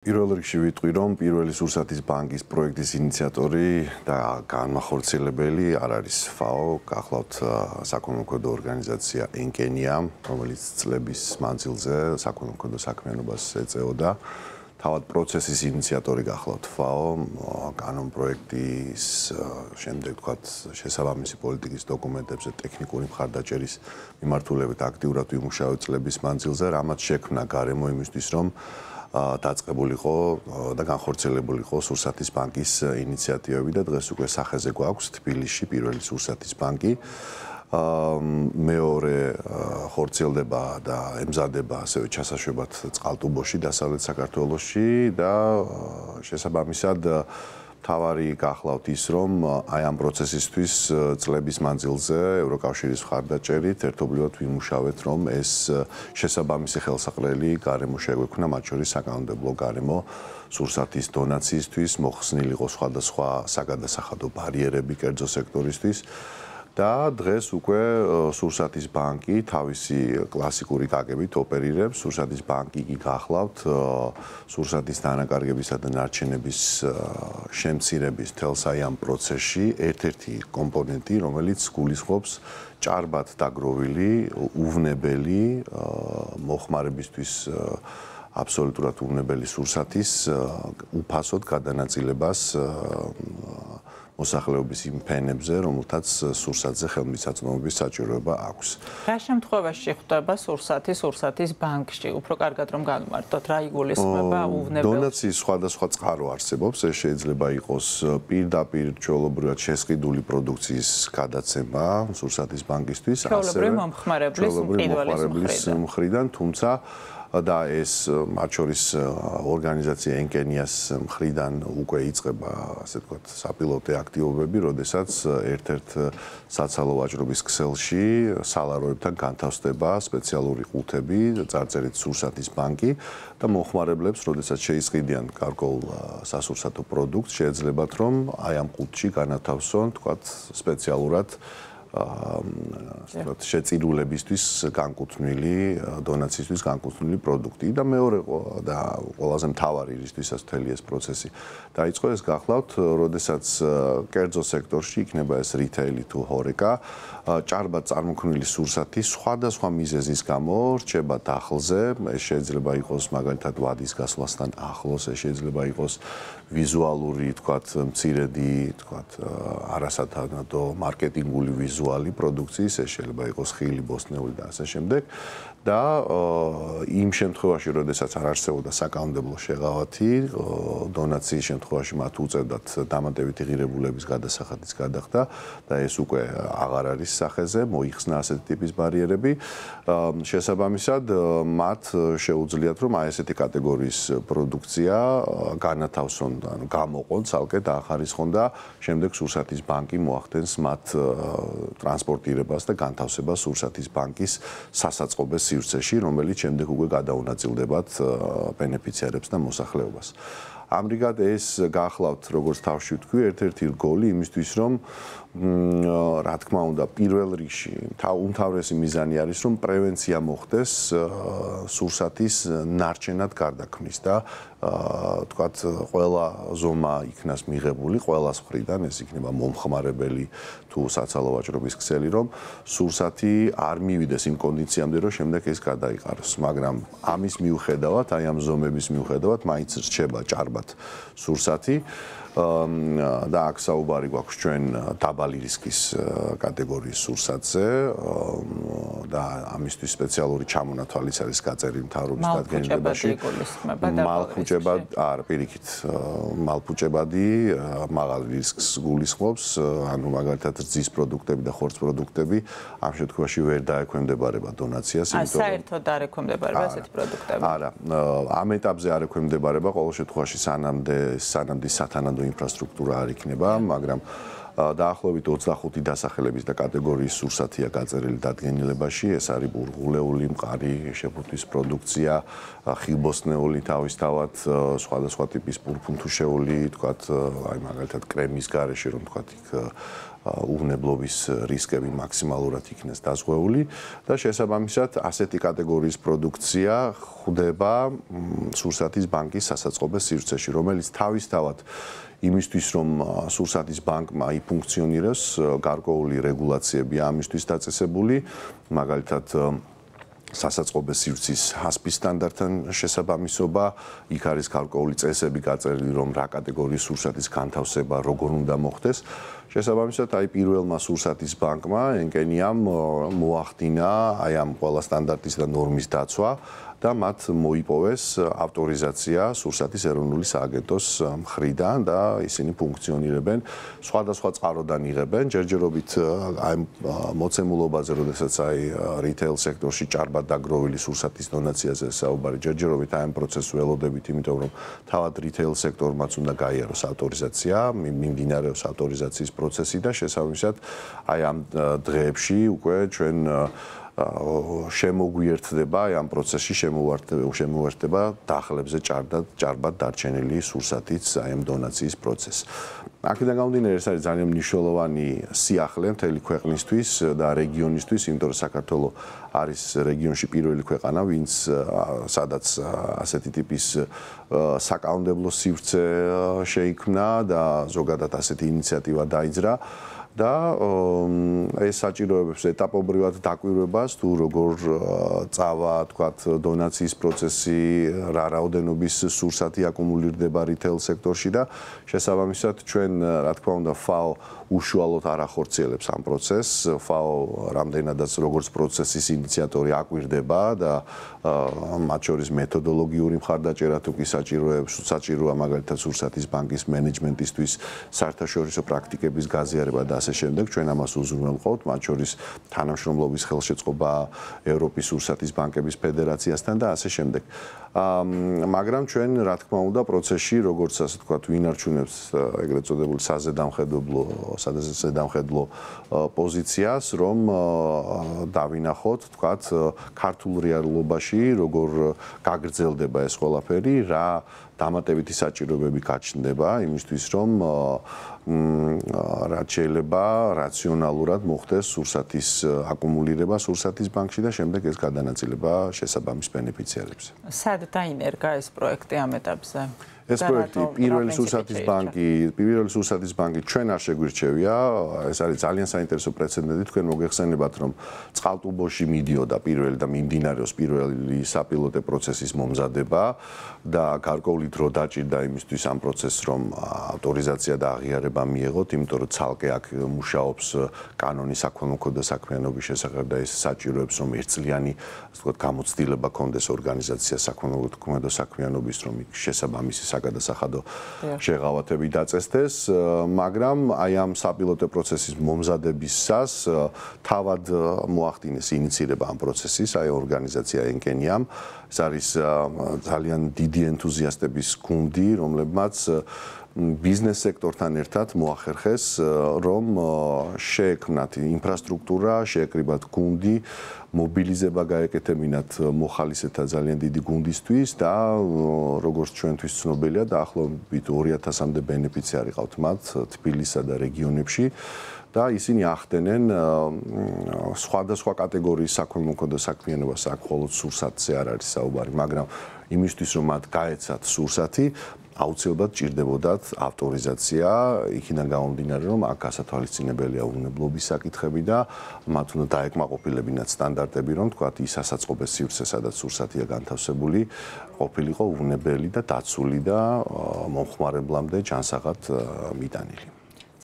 პირველ რიგში ვიტყვი, რომ პირველი სურსათის ბანკის პროექტის ინიციატორი და განმახორციელებელი არ არის FAO, გახლავთ საქველმოქმედო ორგანიზაცია ENKENIA, რომელიც წლების მანძილზე საქველმოქმედო საქმიანობას ეწეოდა. თავად პროცესის ინიციატორი გახლავთ FAO, კანონ პროექტის შემდეგ თქვათ შესაბამისი პოლიტიკის დოკუმენტებზე ტექნიკური მხარდაჭერის მიმართულებით აქტიურად ვიმუშავებთ წლების მანძილზე, რამაც შექმნა გარემო იმისთვის, რომ დაწყებულიყო და განხორციელებულიყო სურსათის ბანკის ინიციატივები და დღეს უკვე სახეზე გვაქვს თბილისში პირველი სურსათის ბანკი. მეორე ხორციელდება და ემზადება ასევე ჩასაშვებად წყალტუბოში, დასავლეთ საქართველოში და შესაბამისად თავარი გახლავთ ის, რომ აი ამ პროცესისთვის წლების მანძილზე ევროკავშირის მხარდაჭერით ერთობლივად ვიმუშავეთ, რომ ეს შესაბამისი ხელსაყრელი გარემო შეგვექმნა, მათ შორის საკანონმდებლო გარემო სურსათის დონაციისთვის, მოხსნილიყო სხვადასხვა საგადასახადო ბარიერები კერძო სექტორისთვის. და დღეს უკვე სურსათის ბანკი თავისი კლასიკური გაგებით ოპერირებს. სურსათის ბანკი კი გახლავთ სურსათის დანაკარგებისა და ნარჩენების შემცირების თელს აი ამ პროცესში ერთ-ერთი კომპონენტი, რომელიც გულისხმობს ჭარბად დაგროვილი, უვნებელი მოხმარებისთვის აბსოლუტურად უვნებელი სურსათის უფასოდ გადანაწილებას მოსახლეობის იმ ფენებზე, რომელთაც სურსათზე ხელმისაწვდომობის საჭიროება აქვს. რა შემთხვევაში ხდება სურსათის ბანკში? უფრო კარგად რომ განვარტოთ, რა იგულისხმება უვნებელ? დონაციის სხვადასხვა წყარო არსებობს, ეს შეიძლება იყოს პირდაპირ ჩვეულებრივად შესყიდული პროდუქციის გადაცემა სურსათის ბანკისთვის, ასევე მომხმარებლის მხრიდან, თუმცა და ეს მათ შორის ორგანიზაცია ENKENIA-ს მხრიდან უკვე იწყება, ასე ვთქვათ, საპილოტე აქტივობები, როდესაც ერთ-ერთ საცალო ვაჭრობის ქსელში სალაროებთან განთავსდება სპეციალური ყუთები, წარწერით სურსათის ბანკი და მოხმარებლებს, როდესაც შეისყიდიან გარკვეულ სასურსათო პროდუქტს, შეეძლებათ, რომ აი ამ ყუთში განათავსონ, ვთქვათ, სპეციალურად შეწირულებისთვის განკუთვნილი დონაციისთვის განკუთვნილი პროდუქტი და მეორე და ყველაზე მთავარი რისთვისაც მთელი ეს პროცესი დაიწყო ეს გახლავთ, როდესაც კერძო სექტორში იქნება ეს რიტეილი თუ ჰორეკა ჭარბად წარმოქმნილი სურსათი სხვადასხვა მიზეზის გამო რჩება დახლზე, ეს შეიძლება იყოს მაგალითად ვადის გასვლასთან ახლოს, ეს შეიძლება იყოს ვიზუალური, თქვათ, მცირედი, თქვათ, არასათანადო მარკეტინგული ვიზუალი პროდუქციის, ეს შეიძლება იყოს ხილი, ბოსტნეული და ასე შემდეგ. და იმ შემთხვევაში, როდესაც არ არსებობდა საკანონმდებლო შეღავათი, დონაციის შემთხვევაში მათ უწევდათ დამატებითი ღირებულების გადასახადის გადახდა და ეს უკვე აღარ არის სახეზე, მოიხსნა ასეთი ტიპის ბარიერები. შესაბამისად, მათ შეუძლიათ, რომ აი ესეთი კატეგორიის პროდუქცია განათავსონ, ანუ გამოყონ, ცალკე დაახარისხონ და შემდეგ სურსათის ბანკი მოახდენს მათ ტრანსპორტირებას და განთავსებას სურსათის ბანკის სასაწყობეს სივრცეში, რომელიც შემდეგ უკვე გადაუნაწილდებათ ბენეფიციარებს და მოსახლეობას. ამრიგად ეს გახლავთ, როგორც თავში ვთქვი, ერთ-ერთი რგოლი იმისთვის, რომ რა თქმა უნდა, პირველ რიგში უმთავრესი მიზანი არის, რომ პრევენცია მოხდეს სურსათის ნარჩენად გარდაქმნის და თქვათ, ყველა ზომა იქნას მიღებული, ყველას მხრიდან, ეს იქნება მომხმარებელი თუ საცალო ვაჭრობის ქსელი, რომ სურსათი არ მივიდეს იმ კონდიციამდე, რომ შემდეგ ეს გადაიყაროს, მაგრამ ამის მიუხედავად, აი ამ ზომების მიუხედავად, მაინც რჩება ჭარბად სურსათი. და აქ საუბარი გვაქვს ჩვენ დაბალი რისკის კატეგორიის სურსათზე და ამისთვის სპეციალური ჩამონათვალიც არის გაწერილი მთავრობის დადგენილებაში. მალფუჭება, არა, პირიქით, მალფუჭებადი მაღალ რისკს გულისხმობს, ანუ მაგალითად რძის პროდუქტები და ხორცს პროდუქტები ამ შემთხვევაში ვერ დაექვემდებარება დონაციას, იმიტომ რომ საერთოდ არ ექვემდებარება ესეთი პროდუქტები. არა, ამ ეტაპზე არ ექვემდებარება, ყოველ შემთხვევაში სანამდე სათანადო ინფრასტრუქტურა არ იქნება, მაგრამ დაახლოებით 25 დასახელების და კატეგორიის სურსათია გაწერილი დადგენილებაში, ეს არის ბურღულეული, მყარი შეფუთვის პროდუქცია, ხილბოსტნეული თავისთავად, სხვადასხვა ტიპის პურფუნთუშეული, თქვათ, აი მაგალითად კრემის გარეშე, რომ თქვათ, იქ უვნებლობის რისკები მაქსიმალურად იქნეს დაზღვეული და შესაბამისად ასეთი კატეგორიის პროდუქცია ხვდება სურსათის ბანკის სასაწყობე სივრცეში, რომელიც თავისთავად იმისთვის რომ სურსათის ბანკმა იფუნქციონიროს, გარკვეული რეგულაციებია ამისთვის დაწესებული, მაგალითად სასაწყობე სივრცის HACCP სტანდარტთან შესაბამისობა, იქ არის გარკვეული წესები გაწერილი, რომ რა კატეგორიის სურსათის განთავსება როგორ უნდა მოხდეს. შესაბამისად, პირველმა სურსათის ბანკმა ენკენიამ მოახდინა ამ ყველა სტანდარტის და ნორმის დაცვა და მათ მოიპოვეს ავტორიზაცია სურსათის ეროვნული სააგენტოს მხრიდან და ისინი ფუნქციონირებენ სხვადასხვა წყაროდან იღებენ ჯერჯერობით აი მოცემულობაზე, როდესაც რიტეილ სექტორში ჭარბად დაგროვილი სურსათის დონაციაზე საუბარი ჯერჯერობით აი ამ პროცესს ველოდებით, იმიტომ რომ თავად რიტეილ სექტორმაც უნდა გაიაროს ავტორიზაცია, მიმდინარეობს ავტორიზაციის პროცესი და შესაბამისად აი ამ დღეებში უკვე ჩვენ შემოგვიერთდება ამ პროცესში შემოუერთდება დახლებზე ჭარბად დარჩენილი სურსათიც აი ამ დონაციის პროცესს. აქედან გამომდინარე, ეს არის ძალიან მნიშვნელოვანი სიახლე მთელი ქვეყნისთვის და რეგიონისთვის, იმიტომ რომ საქართველოს არის რეგიონში პირველი ქვეყანა, ვინც სადაც ასეთი ტიპის საკანონმდებლო სივრცე შეიქმნა და ზოგადად ასეთი ინიციატივა დაიძრა. და ეს საჭიროებებს ეტაპობრივად დაკვირვებას თუ როგორ წავა, თქვათ, დონაციის პროცესი, რა რაოდენობის სურსათი აკუმულირდება რიტეილ სექტორში და შესაბამისად ჩვენ, რა თქმა უნდა, FAO უშუალოდ არ ახორციელებს ამ პროცესს. FAO რამდენადაც როგორც პროცესის ინიციატორი აკვირდება და მათ შორის მეთოდოლოგიური მხარდაჭერა თუ კი საჭიროა მაგალითად სურსათის ბანკის მენეჯმენტისთვის საერთაშორისო პრაქტიკების გაზიარება და ასე შემდეგ, ჩვენ ამას უზრუნველყოფთ, მათ შორის თანამშრომლობის ხელშეწყობა ევროპის სურსათის ბანკების ფედერაციასთან და ასე შემდეგ. მაგრამ ჩვენ, რა თქმა უნდა, პროცესში, როგორც ასე ვთქვათ, ვინარჩუნებს ეგრეთ წოდებული საზედამხედლო პოზიციას, რომ დავინახოთ, ვთქვათ, ქართულ რეალობაში, როგორ გაგრძელდება ეს ყველაფერი, რა დამატებითი საჭიროებები გაჩნდება იმისთვის, რომ რაც შეიძლება რაციონალურად მოხდეს სურსათის აკუმულირება სურსათის ბანკში და შემდეგ ეს გადანაწილება შესაბამის ბენეფიციარებს. სად დაინერგა ეს პროექტი ამ ეტაპზე? ეს პროექტი პირველი სურსათის ბანკი ჩვენ არ შეგვირჩევია, ეს არის ძალიან საინტერესო პრეცედენტი, თქვენ მოგეხსენებათ, რომ წყალტუბოში მიდიოდა პირველი და მიმდინარეობს პირველი საპილოტე პროცესის მომზადება და გარკვეული დრო დაჭირდა იმისთვის ამ პროცესს, რომ ავტორიზაცია და აღიარება მიეღოთ, იმიტომ რომ ცალკე აქ მუშაობს კანონი საქველმოქმედო საქმიანობის შესახებ და ეს საჭიროებს, რომ ერთწლიანი, ასე ვთქვათ, გამოცდილება კონდეს ორგანიზაციას საქველმოქმედო საქმიანობის, რომ შესაბამისი გადასახადო შეღავათები დაწესდეს, მაგრამ აი ამ საპილოტე პროცესის მომზადებისას თავად მოახდინეს ინიცირება ამ პროცესის აი ორგანიზაცია ენკენიამ. ეს არის ძალიან დიდი ენთუზიასტების გუნდი, რომლებმაც ბიზნეს სექტორთან ერთად მოახერხეს, რომ შეექმნათ ინფრასტრუქტურა, შეეკრიბათ გუნდი, მობილიზება გაეკეთებინათ მოხალისეთა ძალიან დიდი გუნდისთვის და როგორც ჩვენთვის ცნობილია, დაახლოებით 2000-მდე ბენეფიციარი ყავთ მათ თბილისსა და რეგიონებში. და ისინი ახდენენ სხვადასხვა კატეგორიის საქველმოქმედო საქმიანობას, აქ მხოლოდ სურსათზე არ არის საუბარი, მაგრამ იმისთვის რომ მათ გაეცათ სურსათი, აუცილებლად ჭირდებოდათ ავტორიზაცია, იქიდან გამომდინარე, რომ აქ გასათვალისწინებელია უვნებლობის საკითხები და მათ უნდა დაეკმაყოფილებინათ სტანდარტები, რომ თქვათ ის სასაწყობე სივრცე, სადაც სურსათია განთავსებული, ყოფილიყო უვნებელი და დაცული და მომხმარებლამდე ჯანსაღად მიტანილი.